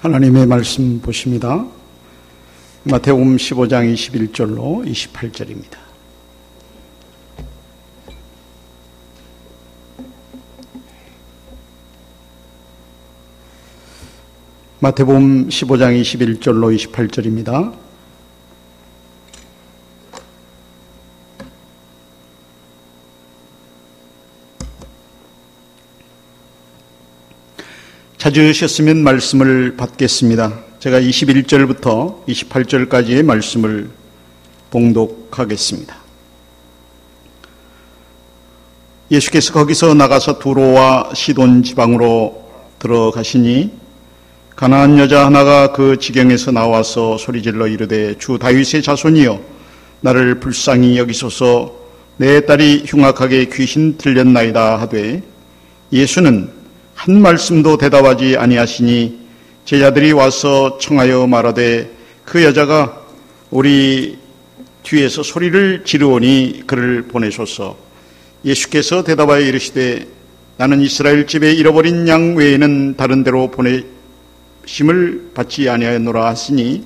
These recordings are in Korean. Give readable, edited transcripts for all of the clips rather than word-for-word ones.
하나님의 말씀 보십니다. 마태복음 15장 21절로 28절입니다. 마태복음 15장 21절로 28절입니다. 찾으셨으면 말씀을 받겠습니다. 제가 21절부터 28절까지의 말씀을 봉독하겠습니다. 예수께서 거기서 나가서 두로와 시돈 지방으로 들어가시니 가나안 여자 하나가 그 지경에서 나와서 소리질러 이르되 주 다윗의 자손이여 나를 불쌍히 여기소서 내 딸이 흉악하게 귀신 들렸나이다 하되 예수는 한 말씀도 대답하지 아니하시니 제자들이 와서 청하여 말하되 그 여자가 우리 뒤에서 소리를 지르오니 그를 보내소서. 예수께서 대답하여 이르시되 나는 이스라엘 집에 잃어버린 양 외에는 다른 데로 보내심을 받지 아니하였노라 하시니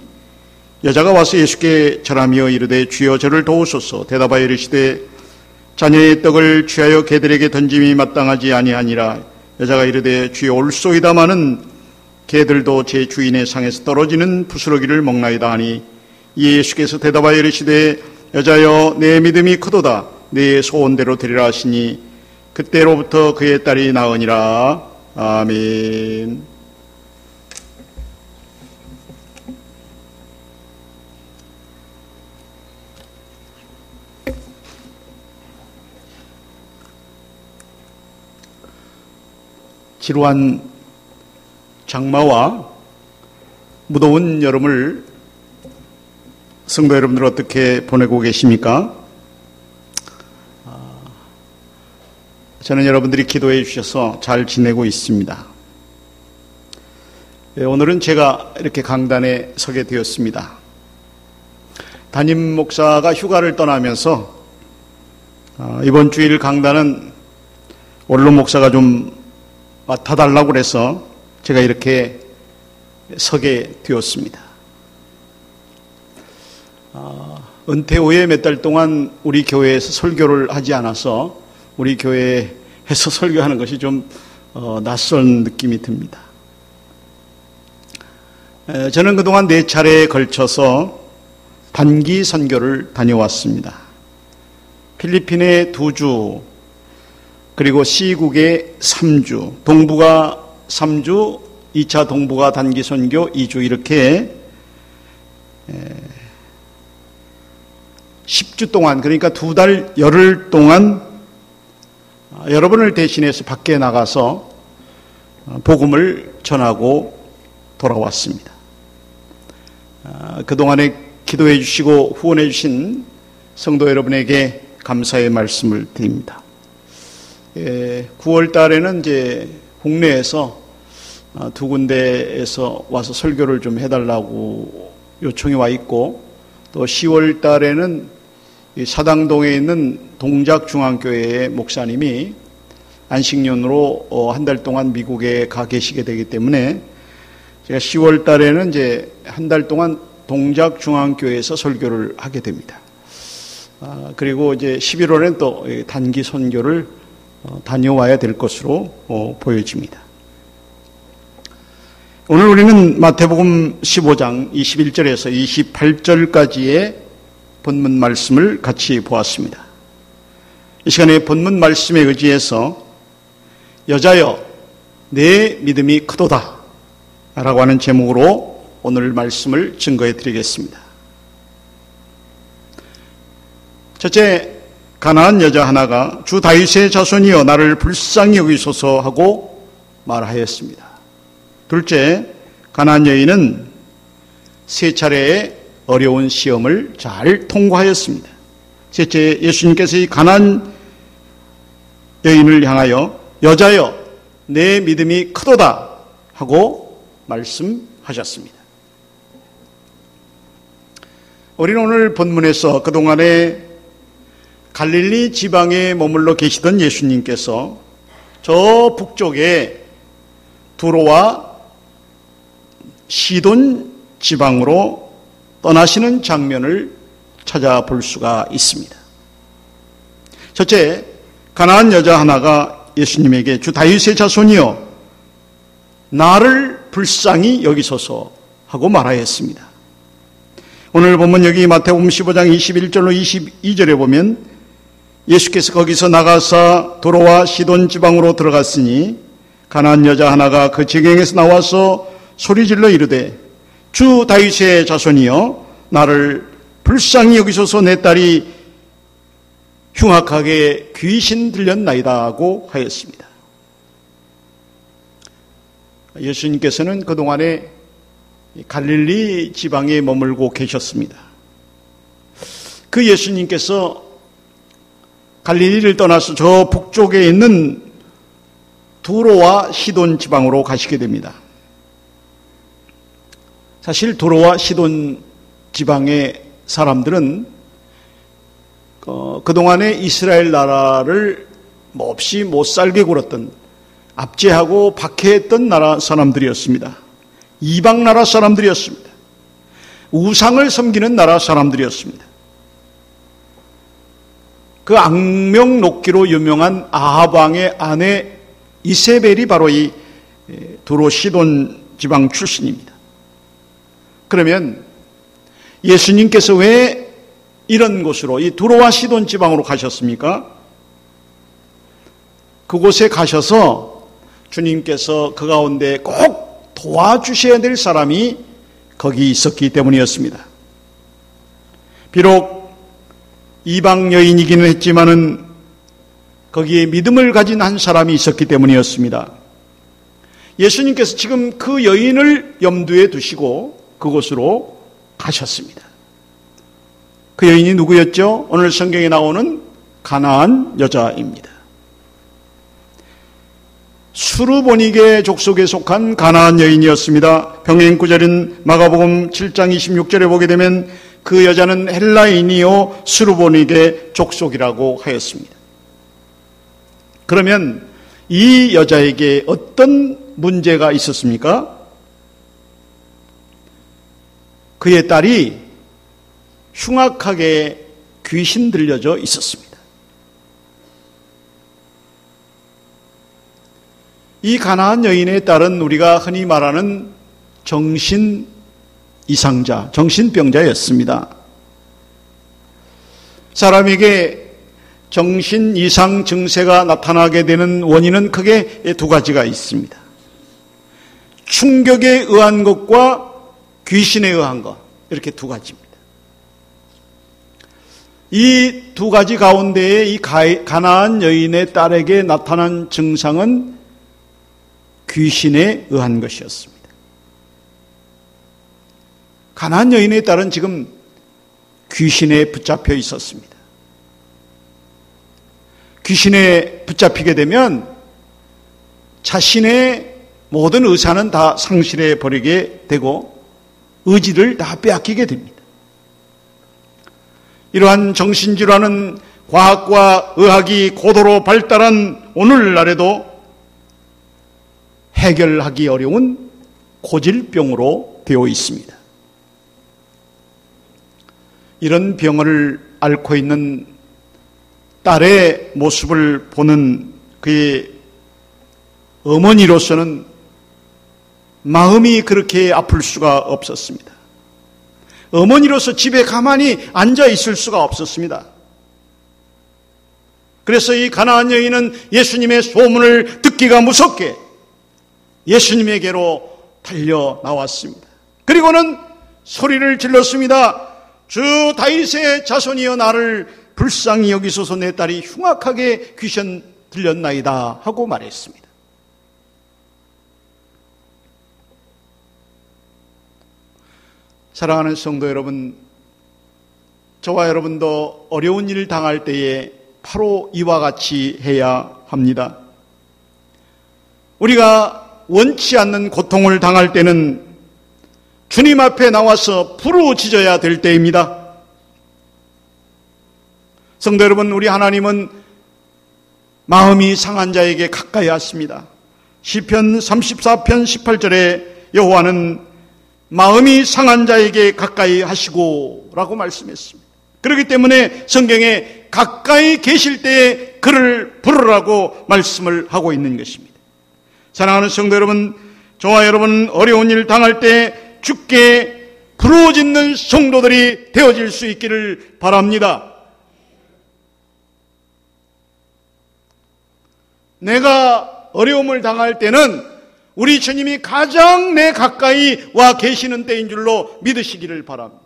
여자가 와서 예수께 절하며 이르되 주여 저를 도우소서. 대답하여 이르시되 자녀의 떡을 취하여 개들에게 던짐이 마땅하지 아니하니라. 여자가 이르되 주여 올소이다마는 개들도 제 주인의 상에서 떨어지는 부스러기를 먹나이다 하니 이에 예수께서 대답하여 이르시되 여자여 내 믿음이 크도다 내 소원대로 되리라 하시니 그때로부터 그의 딸이 나으니라. 아멘. 지루한 장마와 무더운 여름을 성도 여러분들 어떻게 보내고 계십니까? 저는 여러분들이 기도해 주셔서 잘 지내고 있습니다. 오늘은 제가 이렇게 강단에 서게 되었습니다. 담임 목사가 휴가를 떠나면서 이번 주일 강단은 원로 목사가 좀 맡아달라고 그래서 제가 이렇게 서게 되었습니다. 은퇴 후에 몇 달 동안 우리 교회에서 설교를 하지 않아서 우리 교회에서 설교하는 것이 좀 낯선 느낌이 듭니다. 저는 그동안 4차례에 걸쳐서 단기 선교를 다녀왔습니다. 필리핀에 2주, 그리고 C국에 3주, 동부가 3주, 2차 동부가 단기 선교 2주 이렇게 10주 동안, 그러니까 2달 열흘 동안 여러분을 대신해서 밖에 나가서 복음을 전하고 돌아왔습니다. 그동안에 기도해 주시고 후원해 주신 성도 여러분에게 감사의 말씀을 드립니다. 9월 달에는 이제 국내에서 2군데에서 와서 설교를 좀 해달라고 요청이 와 있고, 또 10월 달에는 사당동에 있는 동작중앙교회의 목사님이 안식년으로 한 달 동안 미국에 가 계시게 되기 때문에 제가 10월 달에는 이제 한 달 동안 동작중앙교회에서 설교를 하게 됩니다. 그리고 이제 11월엔 또 단기 선교를 다녀와야 될 것으로 보여집니다. 오늘 우리는 마태복음 15장 21절에서 28절까지의 본문 말씀을 같이 보았습니다. 이 시간에 본문 말씀에 의지해서 여자여 내 믿음이 크도다 라고 하는 제목으로 오늘 말씀을 증거해 드리겠습니다. 첫째, 가나안 여자 하나가 주 다윗의 자손이여 나를 불쌍히 여기소서 하고 말하였습니다. 둘째, 가나안 여인은 3차례의 어려운 시험을 잘 통과하였습니다. 셋째, 예수님께서 이 가나안 여인을 향하여 여자여 내 믿음이 크도다 하고 말씀하셨습니다. 우리는 오늘 본문에서 그동안에 갈릴리 지방에 머물러 계시던 예수님께서 저 북쪽에 두로와 시돈 지방으로 떠나시는 장면을 찾아볼 수가 있습니다. 첫째, 가나안 여자 하나가 예수님에게 주 다윗의 자손이여 나를 불쌍히 여기소서 하고 말하였습니다. 오늘 보면 여기 마태복음 15장 21절로 22절에 보면 예수께서 거기서 나가사 도로와 시돈 지방으로 들어갔으니 가나안 여자 하나가 그 지경에서 나와서 소리질러 이르되 주 다윗의 자손이여 나를 불쌍히 여기소서 내 딸이 흉악하게 귀신 들렸나이다 하고 하였습니다. 예수님께서는 그동안에 갈릴리 지방에 머물고 계셨습니다. 그 예수님께서 갈릴리를 떠나서 저 북쪽에 있는 두로와 시돈 지방으로 가시게 됩니다. 사실 두로와 시돈 지방의 사람들은 그동안에 이스라엘 나라를 몹시 못살게 굴었던, 압제하고 박해했던 나라 사람들이었습니다. 이방 나라 사람들이었습니다. 우상을 섬기는 나라 사람들이었습니다. 그 악명 높기로 유명한 아합 왕의 아내 이세벨이 바로 이 두로 시돈 지방 출신입니다. 그러면 예수님께서 왜 이런 곳으로, 이 두로와 시돈 지방으로 가셨습니까? 그곳에 가셔서 주님께서 그 가운데 꼭 도와주셔야 될 사람이 거기 있었기 때문이었습니다. 비록 이방 여인이기는 했지만은 거기에 믿음을 가진 한 사람이 있었기 때문이었습니다. 예수님께서 지금 그 여인을 염두에 두시고 그곳으로 가셨습니다. 그 여인이 누구였죠? 오늘 성경에 나오는 가나안 여자입니다. 수르보닉의 족속에 속한 가나안 여인이었습니다. 병행 구절인 마가복음 7장 26절에 보게 되면 그 여자는 헬라인이요 수르보닉의 족속이라고 하였습니다. 그러면 이 여자에게 어떤 문제가 있었습니까? 그의 딸이 흉악하게 귀신 들려져 있었습니다. 이 가나안 여인의 딸은 우리가 흔히 말하는 정신 이상자, 정신병자였습니다. 사람에게 정신 이상 증세가 나타나게 되는 원인은 크게 두 가지가 있습니다. 충격에 의한 것과 귀신에 의한 것, 이렇게 두 가지입니다. 이 두 가지 가운데에 이 가나안 여인의 딸에게 나타난 증상은 귀신에 의한 것이었습니다. 가나안 여인의 딸은 지금 귀신에 붙잡혀 있었습니다. 귀신에 붙잡히게 되면 자신의 모든 의사는 다 상실해 버리게 되고 의지를 다 빼앗기게 됩니다. 이러한 정신질환은 과학과 의학이 고도로 발달한 오늘날에도 해결하기 어려운 고질병으로 되어 있습니다. 이런 병을 앓고 있는 딸의 모습을 보는 그의 어머니로서는 마음이 그렇게 아플 수가 없었습니다. 어머니로서 집에 가만히 앉아 있을 수가 없었습니다. 그래서 이 가나안 여인은 예수님의 소문을 듣기가 무섭게 예수님에게로 달려 나왔습니다. 그리고는 소리를 질렀습니다. 주 다윗의 자손이여 나를 불쌍히 여기소서 내 딸이 흉악하게 귀신 들렸나이다 하고 말했습니다. 사랑하는 성도 여러분, 저와 여러분도 어려운 일을 당할 때에 바로 이와 같이 해야 합니다. 우리가 원치 않는 고통을 당할 때는 주님 앞에 나와서 부르짖어야 될 때입니다. 성도 여러분, 우리 하나님은 마음이 상한 자에게 가까이 하십니다. 시편 34편 18절에 여호와는 마음이 상한 자에게 가까이 하시고 라고 말씀했습니다. 그렇기 때문에 성경에 가까이 계실 때에 그를 부르라고 말씀을 하고 있는 것입니다. 사랑하는 성도 여러분, 저와 여러분 어려운 일 당할 때 주께 부르짖는 성도들이 되어질 수 있기를 바랍니다. 내가 어려움을 당할 때는 우리 주님이 가장 내 가까이 와 계시는 때인 줄로 믿으시기를 바랍니다.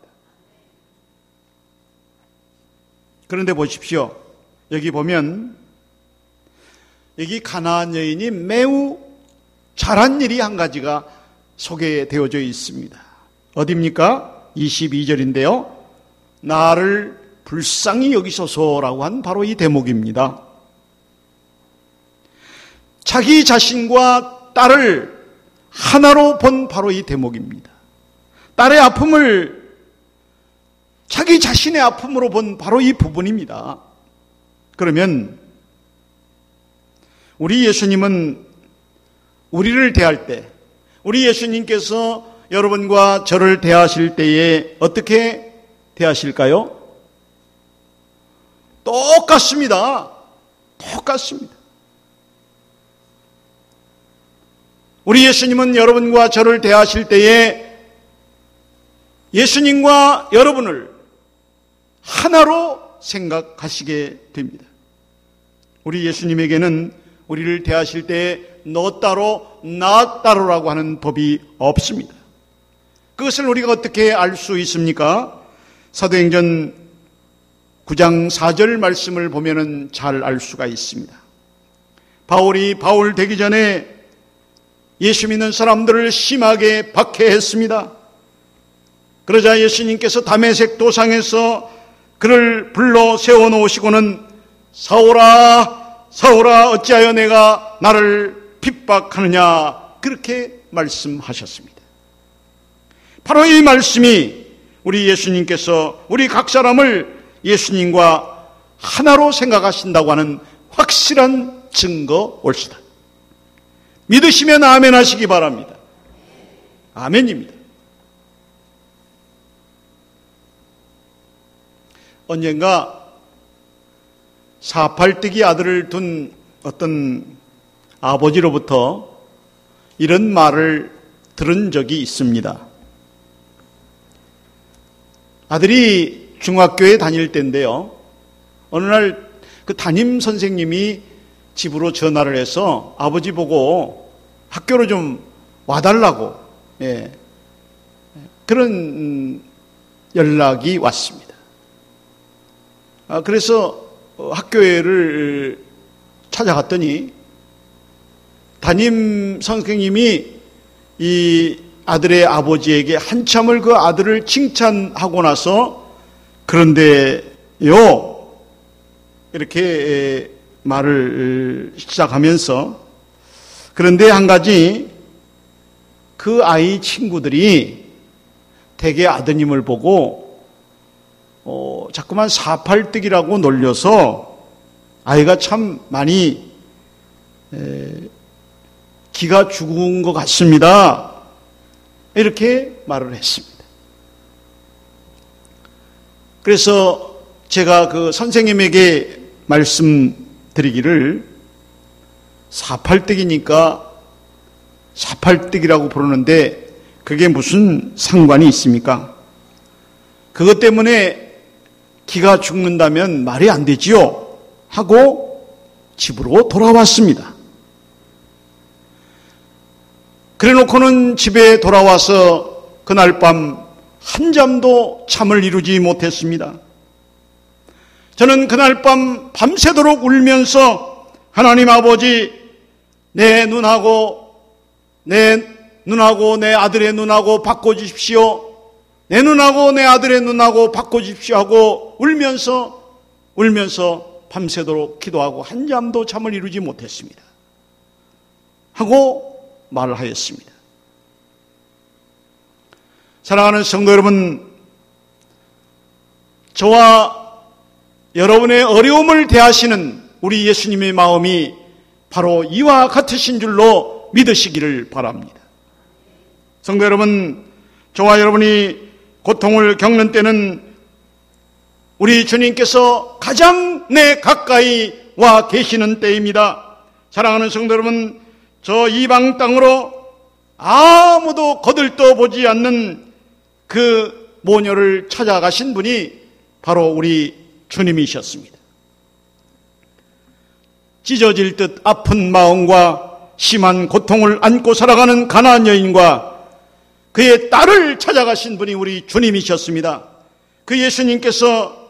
그런데 보십시오. 여기 보면 여기 가나안 여인이 매우 잘한 일이 한 가지가 소개되어져 있습니다. 어디입니까? 22절인데요. 나를 불쌍히 여기소서라고 한 바로 이 대목입니다. 자기 자신과 딸을 하나로 본 바로 이 대목입니다. 딸의 아픔을 자기 자신의 아픔으로 본 바로 이 부분입니다. 그러면 우리 예수님은 우리를 대할 때, 우리 예수님께서 여러분과 저를 대하실 때에 어떻게 대하실까요? 똑같습니다. 똑같습니다. 우리 예수님은 여러분과 저를 대하실 때에 예수님과 여러분을 하나로 생각하시게 됩니다. 우리 예수님에게는 우리를 대하실 때에 너 따로 나 따로라고 하는 법이 없습니다. 그것을 우리가 어떻게 알 수 있습니까? 사도행전 9장 4절 말씀을 보면은 잘 알 수가 있습니다. 바울이 바울 되기 전에 예수 믿는 사람들을 심하게 박해했습니다. 그러자 예수님께서 다메섹 도상에서 그를 불러 세워놓으시고는 사울아 사울아 어찌하여 내가 나를 핍박하느냐 그렇게 말씀하셨습니다. 바로 이 말씀이 우리 예수님께서 우리 각 사람을 예수님과 하나로 생각하신다고 하는 확실한 증거 올시다. 믿으시면 아멘 하시기 바랍니다. 아멘입니다. 언젠가 사팔뜨기 아들을 둔 어떤 아버지로부터 이런 말을 들은 적이 있습니다. 아들이 중학교에 다닐 때인데요. 어느 날 그 담임 선생님이 집으로 전화를 해서 아버지 보고 학교로 좀 와달라고 그런 연락이 왔습니다. 그래서 학교를 찾아갔더니 담임 선생님이 이 아들의 아버지에게 한참을 그 아들을 칭찬하고 나서 그런데요 이렇게 말을 시작하면서 그런데 한 가지 그 아이 친구들이 대개 아드님을 보고 자꾸만 사팔뜨기라고 놀려서 아이가 참 많이 기가 죽은 것 같습니다. 이렇게 말을 했습니다. 그래서 제가 그 선생님에게 말씀드리기를 사팔뜨기니까 사팔뜨기라고 부르는데 그게 무슨 상관이 있습니까? 그것 때문에 기가 죽는다면 말이 안 되지요 하고 집으로 돌아왔습니다. 그래놓고는 집에 돌아와서 그날 밤 한잠도 잠을 이루지 못했습니다. 저는 그날 밤 밤새도록 울면서 하나님 아버지 내 눈하고 내 아들의 눈하고 바꿔주십시오. 내 눈하고 내 아들의 눈하고 바꿔주십시오 하고 울면서 밤새도록 기도하고 한잠도 잠을 이루지 못했습니다. 하고 말을 하였습니다. 사랑하는 성도 여러분, 저와 여러분의 어려움을 대하시는 우리 예수님의 마음이 바로 이와 같으신 줄로 믿으시기를 바랍니다. 성도 여러분, 저와 여러분이 고통을 겪는 때는 우리 주님께서 가장 내 가까이 와 계시는 때입니다. 사랑하는 성도 여러분, 저 이방 땅으로 아무도 거들떠 보지 않는 그 모녀를 찾아가신 분이 바로 우리 주님이셨습니다. 찢어질 듯 아픈 마음과 심한 고통을 안고 살아가는 가나안 여인과 그의 딸을 찾아가신 분이 우리 주님이셨습니다. 그 예수님께서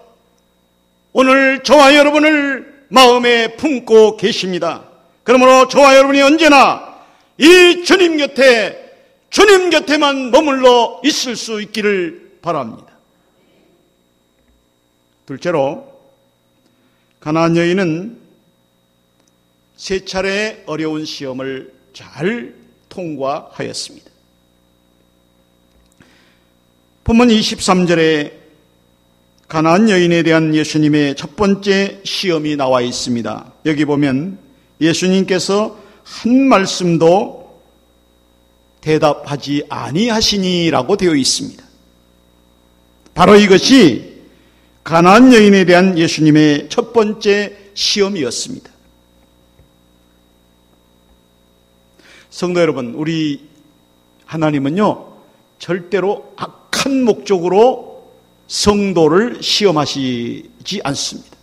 오늘 저와 여러분을 마음에 품고 계십니다. 그러므로 저와 여러분이 언제나 이 주님 곁에만 머물러 있을 수 있기를 바랍니다. 둘째로, 가나안 여인은 세 차례 어려운 시험을 잘 통과하였습니다. 본문 23절에 가나안 여인에 대한 예수님의 첫 번째 시험이 나와 있습니다. 여기 보면 예수님께서 한 말씀도 대답하지 아니하시니라고 되어 있습니다. 바로 이것이 가나안 여인에 대한 예수님의 첫 번째 시험이었습니다. 성도 여러분, 우리 하나님은요, 절대로 악한 목적으로 성도를 시험하시지 않습니다.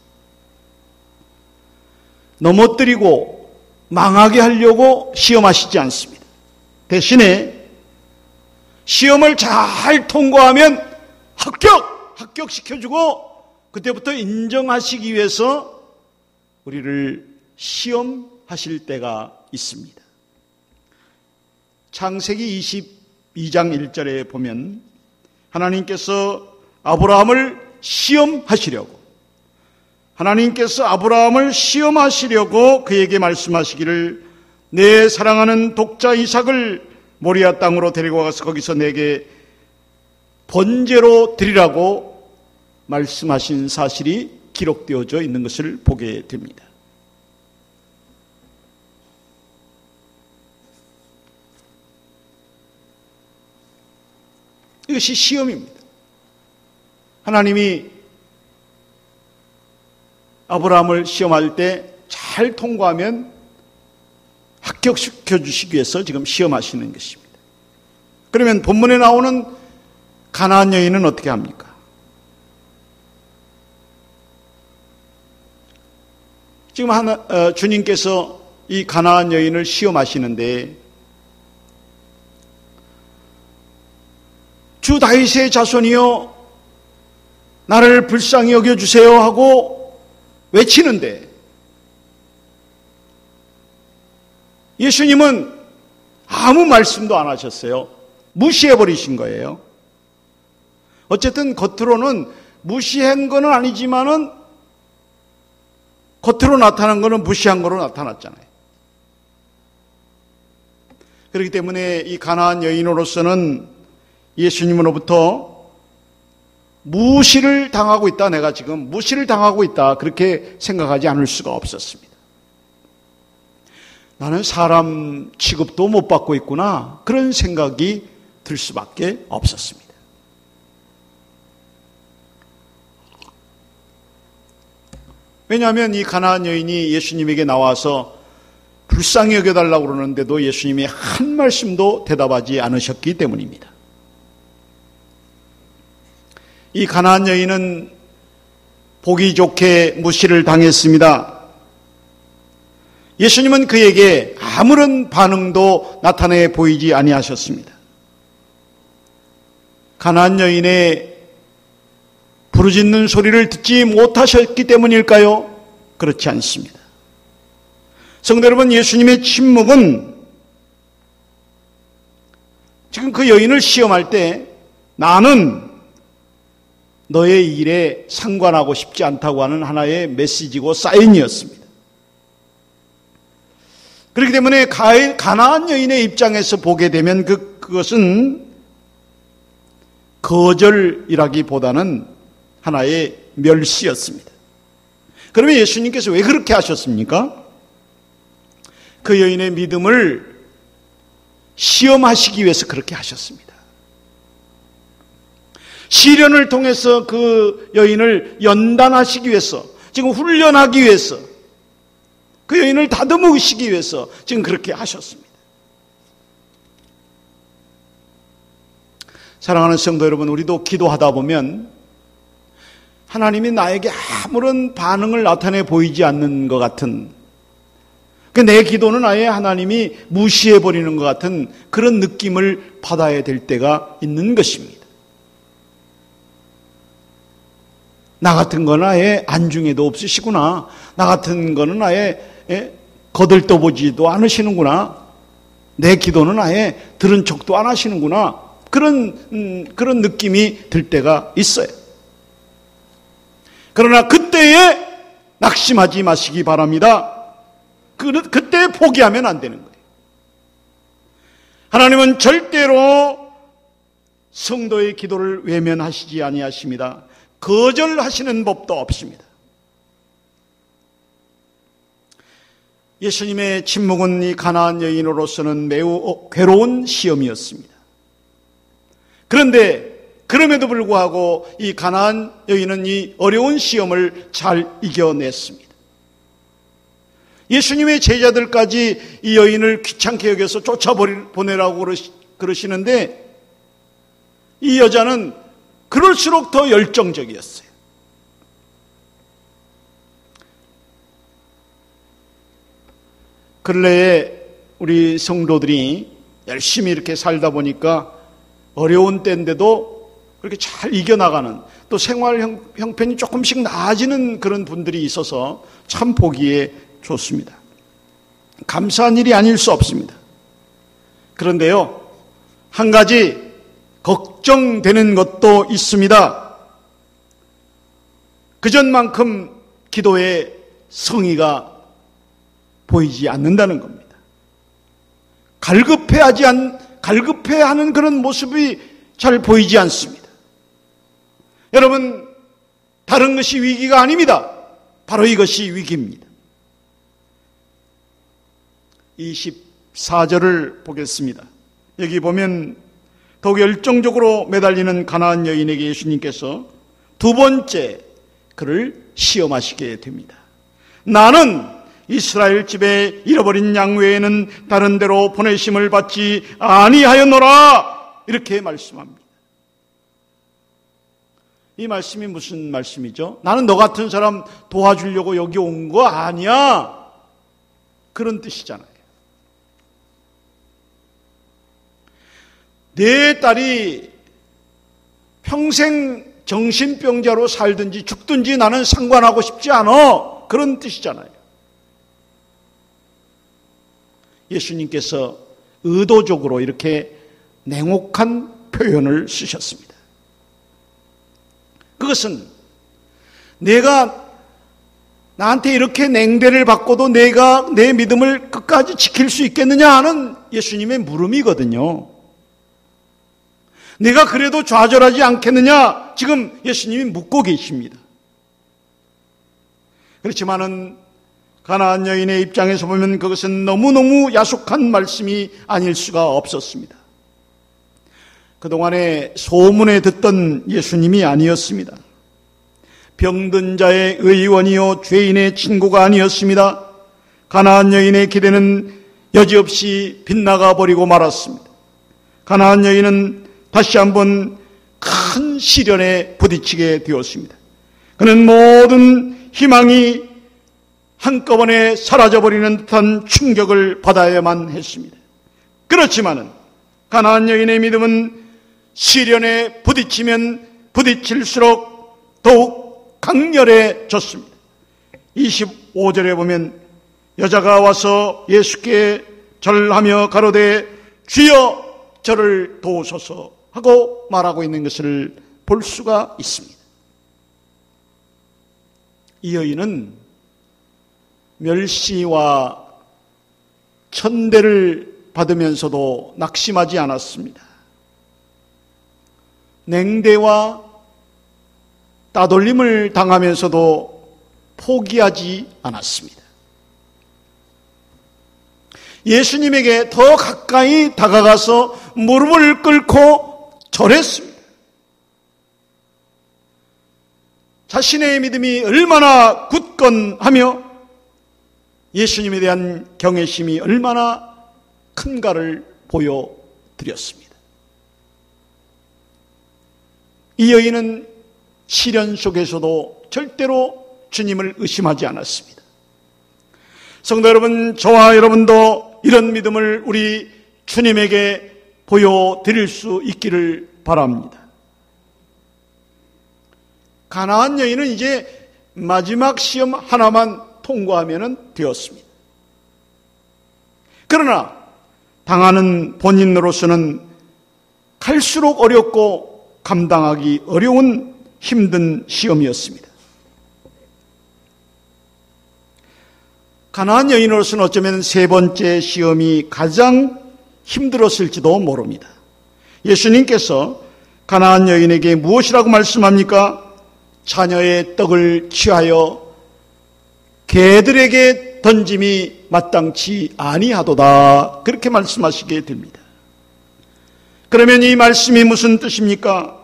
넘어뜨리고 망하게 하려고 시험하시지 않습니다. 대신에 시험을 잘 통과하면 합격시켜주고 그때부터 인정하시기 위해서 우리를 시험하실 때가 있습니다. 창세기 22장 1절에 보면 하나님께서 아브라함을 시험하시려고 그에게 말씀하시기를 내 사랑하는 독자 이삭을 모리아 땅으로 데리고 가서 거기서 내게 번제로 드리라고 말씀하신 사실이 기록되어져 있는 것을 보게 됩니다. 이것이 시험입니다. 하나님이 아브라함을 시험할 때 잘 통과하면 합격시켜 주시기 위해서 지금 시험하시는 것입니다. 그러면 본문에 나오는 가나안 여인은 어떻게 합니까? 지금 주님께서 이 가나안 여인을 시험하시는데 주 다윗의 자손이여 나를 불쌍히 여겨주세요 하고 외치는데 예수님은 아무 말씀도 안 하셨어요. 무시해버리신 거예요. 어쨌든 겉으로는 무시한 거는 아니지만은 겉으로 나타난 거는 무시한 거로 나타났잖아요. 그렇기 때문에 이 가나안 여인으로서는 예수님으로부터 무시를 당하고 있다. 내가 지금 무시를 당하고 있다. 그렇게 생각하지 않을 수가 없었습니다. 나는 사람 취급도 못 받고 있구나. 그런 생각이 들 수밖에 없었습니다. 왜냐하면 이 가나안 여인이 예수님에게 나와서 불쌍히 여겨달라고 그러는데도 예수님이 한 말씀도 대답하지 않으셨기 때문입니다. 이 가나안 여인은 보기 좋게 무시를 당했습니다. 예수님은 그에게 아무런 반응도 나타내 보이지 아니하셨습니다. 가나안 여인의 부르짖는 소리를 듣지 못하셨기 때문일까요? 그렇지 않습니다. 성도 여러분, 예수님의 침묵은 지금 그 여인을 시험할 때 나는 너의 일에 상관하고 싶지 않다고 하는 하나의 메시지고 사인이었습니다. 그렇기 때문에 가나안 여인의 입장에서 보게 되면 그것은 거절이라기보다는 하나의 멸시였습니다. 그러면 예수님께서 왜 그렇게 하셨습니까? 그 여인의 믿음을 시험하시기 위해서 그렇게 하셨습니다. 시련을 통해서 그 여인을 연단하시기 위해서, 지금 훈련하기 위해서, 그 여인을 다듬으시기 위해서 지금 그렇게 하셨습니다. 사랑하는 성도 여러분, 우리도 기도하다 보면 하나님이 나에게 아무런 반응을 나타내 보이지 않는 것 같은, 내 기도는 아예 하나님이 무시해버리는 것 같은 그런 느낌을 받아야 될 때가 있는 것입니다. 나 같은 거는 아예 안중에도 없으시구나. 나 같은 거는 아예 거들떠보지도 않으시는구나. 내 기도는 아예 들은 척도 안 하시는구나. 그런 느낌이 들 때가 있어요. 그러나 그때에 낙심하지 마시기 바랍니다. 그때 포기하면 안 되는 거예요. 하나님은 절대로 성도의 기도를 외면하시지 아니하십니다. 거절하시는 법도 없습니다. 예수님의 침묵은 이 가나안 여인으로서는 매우 괴로운 시험이었습니다. 그런데 그럼에도 불구하고 이 가나안 여인은 이 어려운 시험을 잘 이겨냈습니다. 예수님의 제자들까지 이 여인을 귀찮게 여겨서 쫓아보내라고 그러시는데 이 여자는 그럴수록 더 열정적이었어요. 근래에 우리 성도들이 열심히 이렇게 살다 보니까 어려운 때인데도 그렇게 잘 이겨나가는, 또 생활 형편이 조금씩 나아지는 그런 분들이 있어서 참 보기에 좋습니다. 감사한 일이 아닐 수 없습니다. 그런데요, 한 가지 걱정되는 것도 있습니다. 그전만큼 기도의 성의가 보이지 않는다는 겁니다. 갈급해하는 그런 모습이 잘 보이지 않습니다. 여러분, 다른 것이 위기가 아닙니다. 바로 이것이 위기입니다. 24절을 보겠습니다. 여기 보면 더욱 열정적으로 매달리는 가나안 여인에게 예수님께서 두 번째 그를 시험하시게 됩니다. 나는 이스라엘 집에 잃어버린 양 외에는 다른 데로 보내심을 받지 아니하였노라, 이렇게 말씀합니다. 이 말씀이 무슨 말씀이죠? 나는 너 같은 사람 도와주려고 여기 온 거 아니야, 그런 뜻이잖아요. 내 딸이 평생 정신병자로 살든지 죽든지 나는 상관하고 싶지 않아, 그런 뜻이잖아요. 예수님께서 의도적으로 이렇게 냉혹한 표현을 쓰셨습니다. 그것은 내가 나한테 이렇게 냉대를 받고도 내가 내 믿음을 끝까지 지킬 수 있겠느냐 하는 예수님의 물음이거든요. 내가 그래도 좌절하지 않겠느냐, 지금 예수님이 묻고 계십니다. 그렇지만은 가나안 여인의 입장에서 보면 그것은 너무너무 야속한 말씀이 아닐 수가 없었습니다. 그동안에 소문에 듣던 예수님이 아니었습니다. 병든 자의 의원이요 죄인의 친구가 아니었습니다. 가나안 여인의 기대는 여지없이 빗나가 버리고 말았습니다. 가나안 여인은 다시 한번 큰 시련에 부딪히게 되었습니다. 그는 모든 희망이 한꺼번에 사라져버리는 듯한 충격을 받아야만 했습니다. 그렇지만은 가나안 여인의 믿음은 시련에 부딪히면 부딪힐수록 더욱 강렬해졌습니다. 25절에 보면 여자가 와서 예수께 절하며 가로되 주여 저를 도우소서 하고 말하고 있는 것을 볼 수가 있습니다. 이 여인은 멸시와 천대를 받으면서도 낙심하지 않았습니다. 냉대와 따돌림을 당하면서도 포기하지 않았습니다. 예수님에게 더 가까이 다가가서 무릎을 꿇고 절했습니다. 자신의 믿음이 얼마나 굳건하며 예수님에 대한 경외심이 얼마나 큰가를 보여드렸습니다. 이 여인은 시련 속에서도 절대로 주님을 의심하지 않았습니다. 성도 여러분, 저와 여러분도 이런 믿음을 우리 주님에게 보여드릴 수 있기를 바랍니다. 가나안 여인은 이제 마지막 시험 하나만 통과하면 되었습니다. 그러나 당하는 본인으로서는 갈수록 어렵고 감당하기 어려운 힘든 시험이었습니다. 가나안 여인으로서는 어쩌면 세 번째 시험이 가장 힘들었을지도 모릅니다. 예수님께서 가나안 여인에게 무엇이라고 말씀합니까? 자녀의 떡을 취하여 개들에게 던짐이 마땅치 아니하도다, 그렇게 말씀하시게 됩니다. 그러면 이 말씀이 무슨 뜻입니까?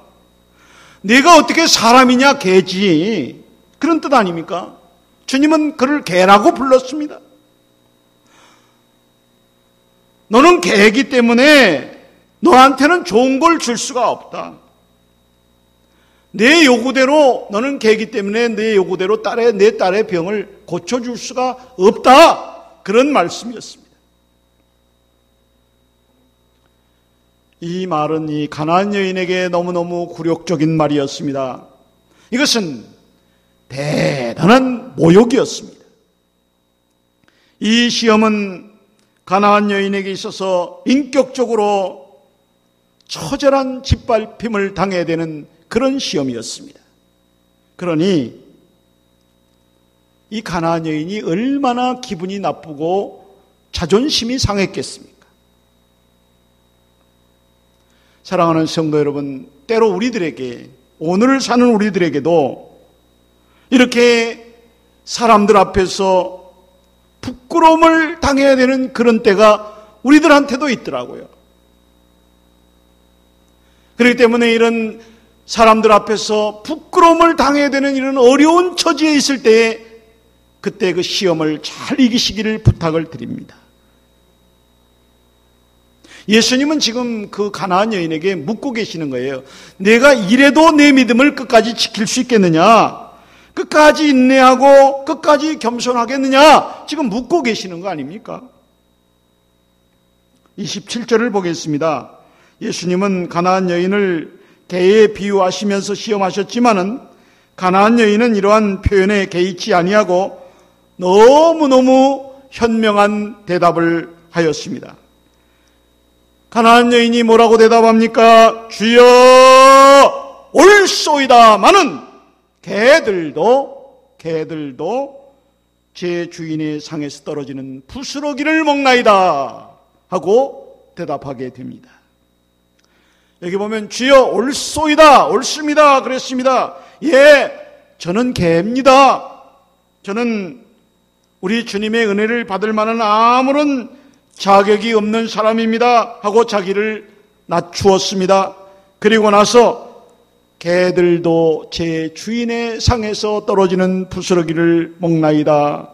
네가 어떻게 사람이냐, 개지, 그런 뜻 아닙니까? 주님은 그를 개라고 불렀습니다. 너는 개이기 때문에 너한테는 좋은 걸 줄 수가 없다. 내 요구대로, 너는 개이기 때문에 내 요구대로 내 딸의 병을 고쳐줄 수가 없다, 그런 말씀이었습니다. 이 말은 이 가나안 여인에게 너무너무 굴욕적인 말이었습니다. 이것은 대단한 모욕이었습니다. 이 시험은 가나안 여인에게 있어서 인격적으로 처절한 짓밟힘을 당해야 되는 그런 시험이었습니다. 그러니 이 가나안 여인이 얼마나 기분이 나쁘고 자존심이 상했겠습니까? 사랑하는 성도 여러분, 때로 우리들에게, 오늘을 사는 우리들에게도 이렇게 사람들 앞에서 부끄러움을 당해야 되는 그런 때가 우리들한테도 있더라고요. 그렇기 때문에 이런 사람들 앞에서 부끄러움을 당해야 되는 이런 어려운 처지에 있을 때에 그때 그 시험을 잘 이기시기를 부탁을 드립니다. 예수님은 지금 그 가나안 여인에게 묻고 계시는 거예요. 내가 이래도 내 믿음을 끝까지 지킬 수 있겠느냐? 끝까지 인내하고 끝까지 겸손하겠느냐? 지금 묻고 계시는 거 아닙니까? 27절을 보겠습니다. 예수님은 가나안 여인을 개에 비유하시면서 시험하셨지만은 가나안 여인은 이러한 표현에 개의치 아니하고 너무너무 현명한 대답을 하였습니다. 가나안 여인이 뭐라고 대답합니까? 주여 옳소이다마는 개들도 제 주인의 상에서 떨어지는 부스러기를 먹나이다 하고 대답하게 됩니다. 여기 보면 주여 옳소이다, 옳습니다, 그랬습니다. 예, 저는 개입니다. 저는 우리 주님의 은혜를 받을 만한 아무런 자격이 없는 사람입니다 하고 자기를 낮추었습니다. 그리고 나서 개들도 제 주인의 상에서 떨어지는 부스러기를 먹나이다.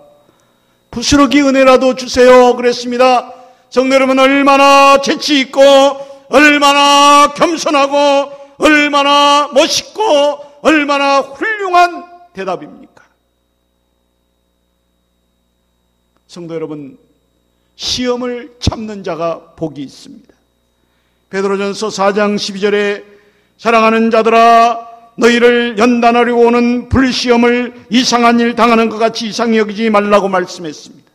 부스러기 은혜라도 주세요 그랬습니다. 성도 여러분, 얼마나 재치 있고 얼마나 겸손하고 얼마나 멋있고 얼마나 훌륭한 대답입니까? 성도 여러분, 시험을 참는 자가 복이 있습니다. 베드로전서 4장 12절에 사랑하는 자들아, 너희를 연단하려고 오는 불시험을 이상한 일 당하는 것 같이 이상히 여기지 말라고 말씀했습니다.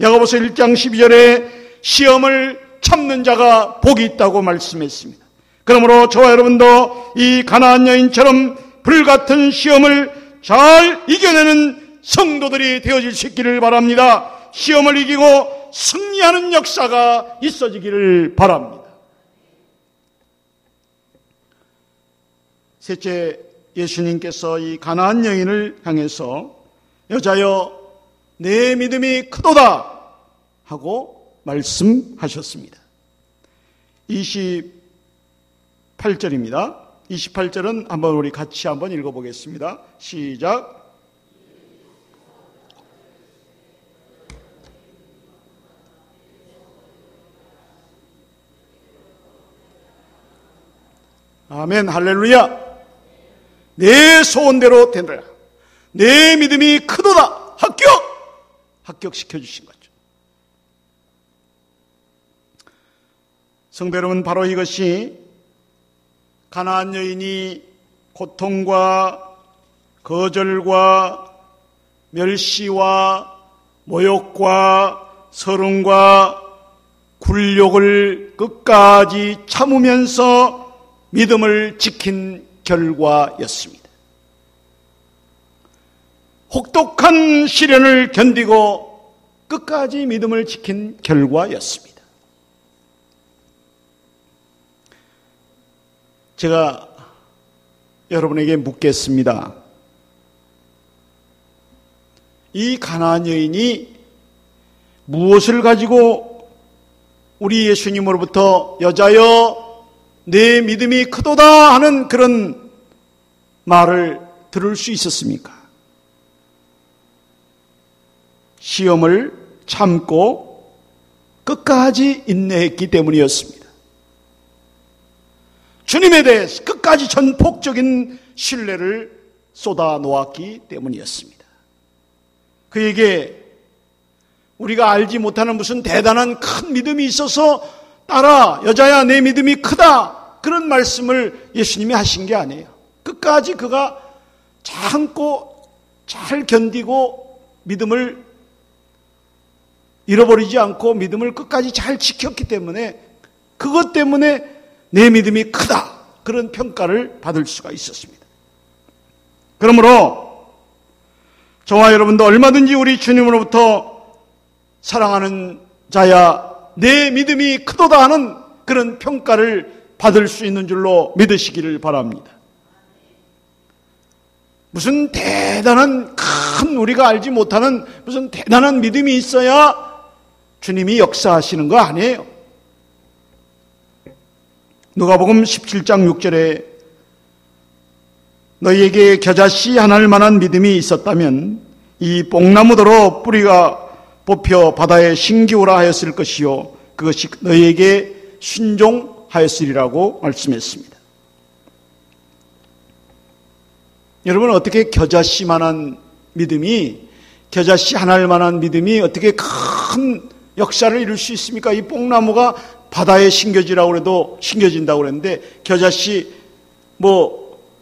야고보서 1장 12절에 시험을 참는 자가 복이 있다고 말씀했습니다. 그러므로 저와 여러분도 이 가나안 여인처럼 불같은 시험을 잘 이겨내는 성도들이 되어질 수 있기를 바랍니다. 시험을 이기고 승리하는 역사가 있어지기를 바랍니다. 셋째, 예수님께서 이 가나안 여인을 향해서 여자여 내 믿음이 크도다 하고 말씀하셨습니다. 28절입니다. 28절은 한번 우리 같이 한번 읽어보겠습니다. 시작. 아멘, 할렐루야. 내 소원대로 되느라. 내 믿음이 크도다. 합격시켜 주신 거죠. 성도 여러분, 바로 이것이 가나안 여인이 고통과 거절과 멸시와 모욕과 서름과 굴욕을 끝까지 참으면서 믿음을 지킨 결과였습니다. 혹독한 시련을 견디고 끝까지 믿음을 지킨 결과였습니다. 제가 여러분에게 묻겠습니다. 이 가나안 여인이 무엇을 가지고 우리 예수님으로부터 여자여 내 믿음이 크도다 하는 그런 말을 들을 수 있었습니까? 시험을 참고 끝까지 인내했기 때문이었습니다. 주님에 대해서 끝까지 전폭적인 신뢰를 쏟아 놓았기 때문이었습니다. 그에게 우리가 알지 못하는 무슨 대단한 큰 믿음이 있어서 따라 여자야 내 믿음이 크다 그런 말씀을 예수님이 하신 게 아니에요. 끝까지 그가 참고 잘 견디고 믿음을 잃어버리지 않고 믿음을 끝까지 잘 지켰기 때문에 그것 때문에 내 믿음이 크다 그런 평가를 받을 수가 있었습니다. 그러므로 저와 여러분도 얼마든지 우리 주님으로부터 사랑하는 자야 내 믿음이 크도다 하는 그런 평가를 받을 수 있는 줄로 믿으시기를 바랍니다. 무슨 대단한 큰 우리가 알지 못하는 무슨 대단한 믿음이 있어야 주님이 역사하시는 거 아니에요. 누가복음 17장 6절에 너희에게 겨자씨 하나일 만한 믿음이 있었다면 이 뽕나무더러 뿌리가 뽑혀 바다에 신기오라 하였을 것이요 그것이 너희에게 순종하였으리라고 말씀했습니다. 여러분 어떻게 겨자씨만한 믿음이 겨자씨 하나일 만한 믿음이 어떻게 큰 역사를 이룰 수 있습니까? 이 뽕나무가 바다에 심겨지라고 그래도 심겨진다고 그랬는데 겨자씨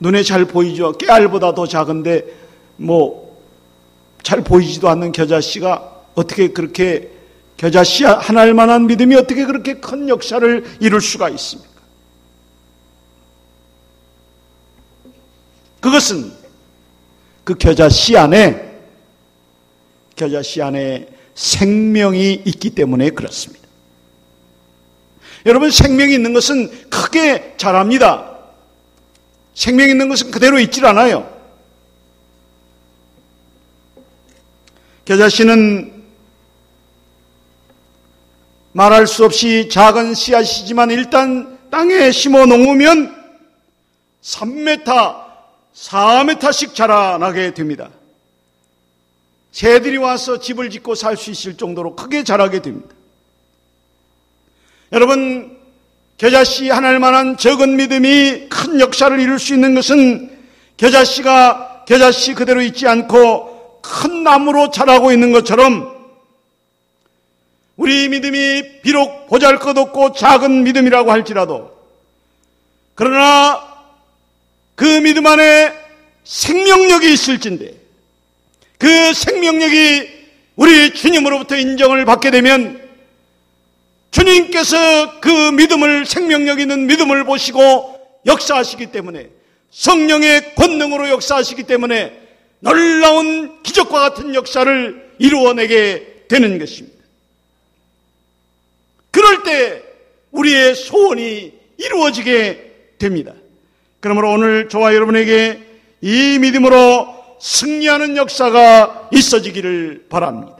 눈에 잘 보이죠. 깨알보다 더 작은데 잘 보이지도 않는 겨자씨가 어떻게 그렇게 겨자씨 하나일 만한 믿음이 어떻게 그렇게 큰 역사를 이룰 수가 있습니까? 그것은 그 겨자씨 안에 생명이 있기 때문에 그렇습니다. 여러분 생명이 있는 것은 크게 자랍니다. 생명이 있는 것은 그대로 있질 않아요. 겨자씨는 말할 수 없이 작은 씨앗이지만 일단 땅에 심어 놓으면 3m, 4m씩 자라나게 됩니다. 새들이 와서 집을 짓고 살 수 있을 정도로 크게 자라게 됩니다. 여러분, 겨자씨 하나일 만한 적은 믿음이 큰 역사를 이룰 수 있는 것은 겨자씨가 겨자씨 그대로 있지 않고 큰 나무로 자라고 있는 것처럼 우리 믿음이 비록 보잘것없고 작은 믿음이라고 할지라도 그러나 그 믿음 안에 생명력이 있을진데 그 생명력이 우리 주님으로부터 인정을 받게 되면 주님께서 그 믿음을 생명력 있는 믿음을 보시고 역사하시기 때문에 성령의 권능으로 역사하시기 때문에 놀라운 기적과 같은 역사를 이루어내게 되는 것입니다. 그럴 때 우리의 소원이 이루어지게 됩니다. 그러므로 오늘 저와 여러분에게 이 믿음으로 승리하는 역사가 있어지기를 바랍니다.